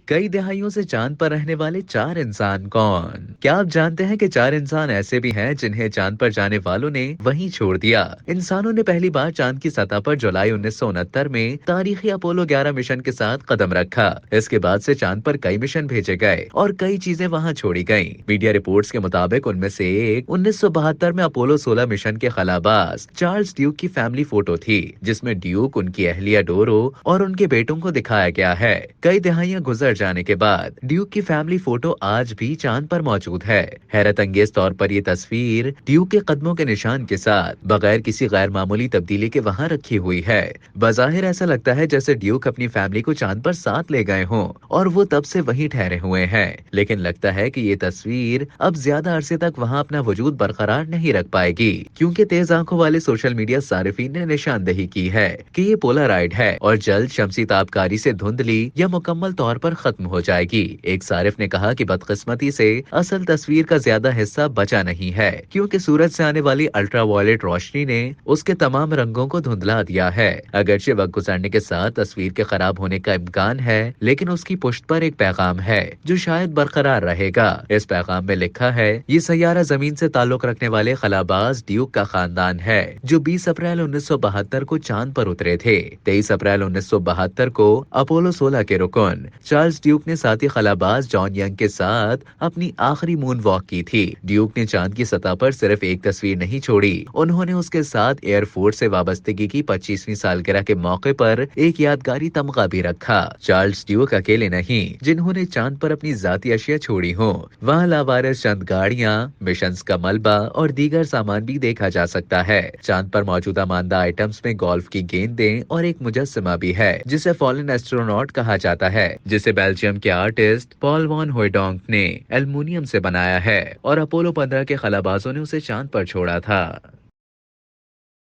کئی دہائیوں سے چاند پر رہنے والے 4 انسان کون؟ کیا آپ جانتے ہیں کہ 4 انسان ایسے بھی ہیں جنہیں چاند پر جانے والوں نے وہیں چھوڑ دیا؟ انسانوں نے پہلی بار چاند کی سطح پر جولائی 1969 میں تاریخی اپولو 11 مشن کے ساتھ قدم رکھا۔ اس کے بعد سے چاند پر کئی مشن بھیجے گئے اور کئی چیزیں وہاں چھوڑی گئیں۔ میڈیا رپورٹس کے مطابق ان میں سے ایک 1972 میں اپولو 16 مشن کے خلاباز چارلز ڈیوک کی فیملی فوٹو تھی، جس میں ڈیوک، ان کی اہلیہ ڈورو اور ان کے بیٹوں کو دکھایا گیا ہے۔ کئی دہائیاں گزر جانے کے بعد ڈیوک کی فیملی فوٹو آج بھی چاند پر موجود ہے۔ حیرت انگیز طور پر یہ تصویر ڈیوک کے قدموں کے نشان کے ساتھ بغیر کسی غیر معمولی تبدیلی کے وہاں رکھی ہوئی ہے۔ بظاہر ایسا لگتا ہے جیسے ڈیوک اپنی فیملی کو چاند پر ساتھ لے گئے ہوں اور وہ تب سے وہیں ٹھہرے ہوئے ہیں، لیکن لگتا ہے کہ یہ تصویر اب زیادہ عرصے تک وہاں اپنا وجود برقرار نہیں رکھ پائے گی، کیونکہ تیز آنکھوں والے سوشل میڈیا صارفین نے نشاندہی کی ہے کہ یہ پولارائڈ ہے اور جلد شمسی تابکاری سے دھندلی یا مکمل طور پر ختم ہو جائے گی۔ ایک صارف نے کہا کہ بدقسمتی سے اصل تصویر کا زیادہ حصہ بچا نہیں ہے، کیونکہ سورج سے آنے والی الٹرا وائلٹ روشنی نے اس کے تمام رنگوں کو دھندلا دیا ہے۔ اگرچہ وقت گزرنے کے ساتھ تصویر کے خراب ہونے کا امکان ہے، لیکن اس کی پشت پر ایک پیغام ہے جو شاید برقرار رہے گا۔ اس پیغام میں لکھا ہے، یہ سیارہ زمین سے تعلق رکھنے والے خلاباز ڈیوک کا خاندان ہے جو 20 اپریل 1972 کو چاند پر اترے تھے۔ 23 اپریل 1972 کو اپولو 16 کے رکن چارلز ڈیوک نے ساتھی خلاباز جان ینگ کے ساتھ اپنی آخری مون واک کی تھی۔ ڈیوک نے چاند کی سطح پر صرف ایک تصویر نہیں چھوڑی، انہوں نے اس کے ساتھ ایئر فورس سے وابستگی کی 25ویں سالگرہ کے موقع پر ایک یادگاری تمغہ بھی رکھا۔ چارلز ڈیوک اکیلے نہیں جنہوں نے چاند پر اپنی ذاتی اشیاء چھوڑی ہوں، وہاں لاوارث چند گاڑیاں، مشنز کا ملبہ اور دیگر سامان بھی دیکھا جا سکتا ہے۔ چاند پر موجودہ ماندہ آئٹمز میں گولف کی گیندیں اور ایک مجسمہ بھی ہے جسے فالن ایسٹروناٹ کہا جاتا ہے، جسے بیلجیم کے آرٹسٹ پال وان ہوئیڈونک نے ایلومینیم سے بنایا ہے اور اپولو 15 کے خلابازوں نے اسے چاند پر چھوڑا تھا۔